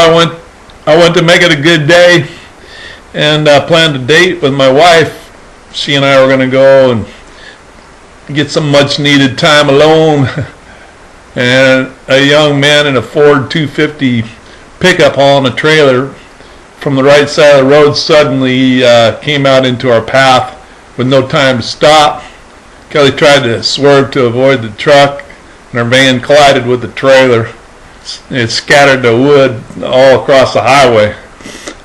I went to make it a good day, and planned a date with my wife. She and I were going to go and get some much needed time alone. And a young man in a Ford 250 pickup hauling a trailer from the right side of the road suddenly came out into our path with no time to stop. Kelly tried to swerve to avoid the truck, and our van collided with the trailer. It scattered the wood all across the highway.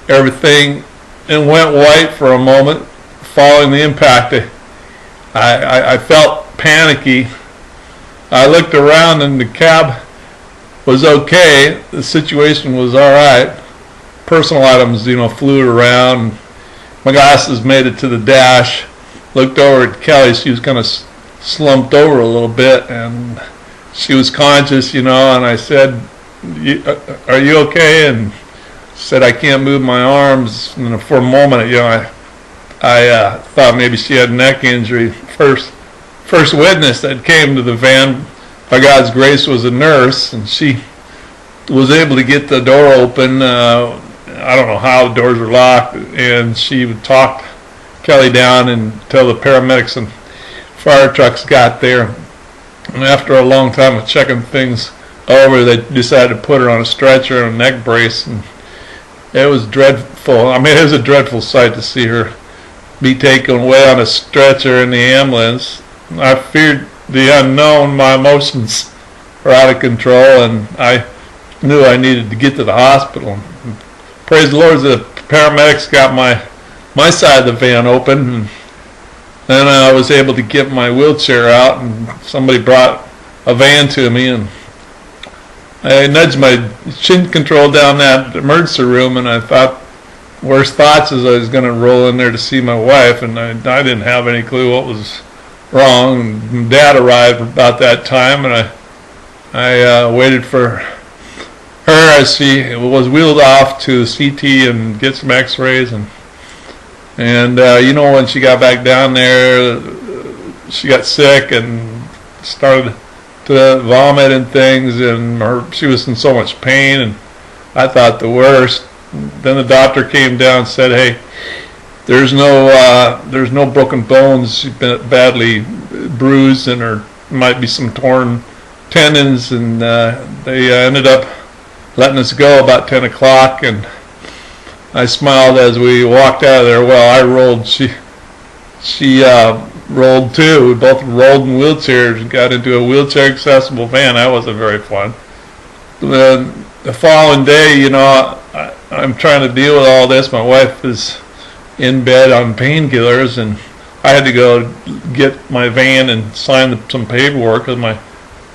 Everything went white for a moment following the impact. I felt panicky. I looked around and the cab was okay. The situation was all right. Personal items, flew around. My glasses made it to the dash. Looked over at Kelly. She was kind of slumped over a little bit, and she was conscious, and I said, "Are you okay?" And she said, "I can't move my arms." And for a moment, I thought maybe she had a neck injury. First witness that came to the van, by God's grace, was a nurse, and she was able to get the door open. I don't know how the doors were locked, and she would talk Kelly down until the paramedics and fire trucks got there. And after a long time of checking things over, they decided to put her on a stretcher and a neck brace, and it was dreadful. I mean, it was a dreadful sight to see her be taken away on a stretcher in the ambulance. I feared the unknown. My emotions were out of control, and I knew I needed to get to the hospital. Praise the Lord, the paramedics got my side of the van open, and then I was able to get my wheelchair out, and somebody brought a van to me, and I nudged my chin control down that emergency room, and I thought worst thoughts as I was going to roll in there to see my wife, and I didn't have any clue what was wrong. And Dad arrived about that time, and I waited for her as she was wheeled off to CT and get some x-rays, and when she got back down there, she got sick and started to vomit and things, and she was in so much pain, and I thought the worst. Then the doctor came down and said, "Hey, there's no broken bones. She's been badly bruised, and there might be some torn tendons." And they ended up letting us go about 10 o'clock, and I smiled as we walked out of there. Well, I rolled. She rolled too. We both rolled in wheelchairs and got into a wheelchair accessible van. That wasn't very fun. The following day, I'm trying to deal with all this. My wife is in bed on painkillers, and I had to go get my van and sign some paperwork because my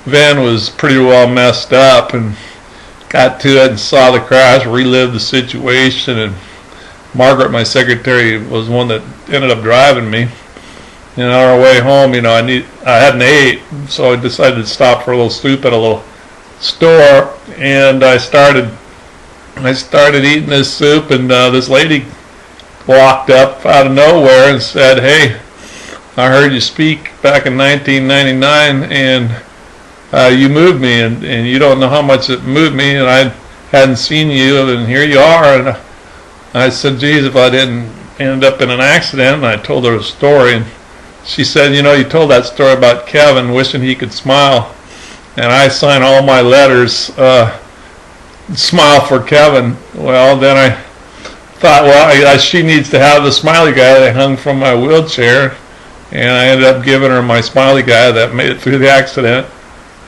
van was pretty well messed up, and got to it and saw the crash, relived the situation, and Margaret, my secretary, was one that ended up driving me. And on our way home, I hadn't ate, so I decided to stop for a little soup at a little store, and I started eating this soup, and this lady walked up out of nowhere and said, "Hey, I heard you speak back in 1999, and you moved me, and you don't know how much it moved me, and I hadn't seen you, and here you are." And I said, "Geez, if I didn't end up in an accident." And I told her a story, and she said, "You told that story about Kevin wishing he could smile, and I sign all my letters, smile for Kevin." Well, then I thought, well, she needs to have the smiley guy that hung from my wheelchair, and I ended up giving her my smiley guy that made it through the accident.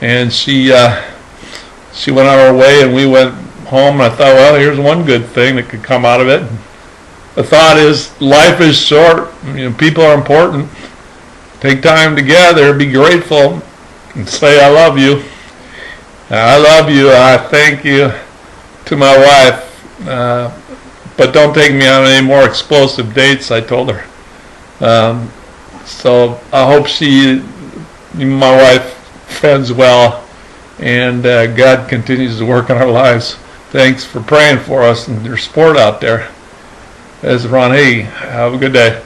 And she went on her way, and we went home, and I thought, well, here's one good thing that could come out of it. The thought is, life is short. People are important. Take time together, be grateful, and say, "I love you. I love you. I thank you," to my wife. But don't take me on any more explosive dates, I told her. So I hope my wife, ends well, and God continues to work in our lives. Thanks for praying for us and your support out there. This is Ron Hagee. Have a good day.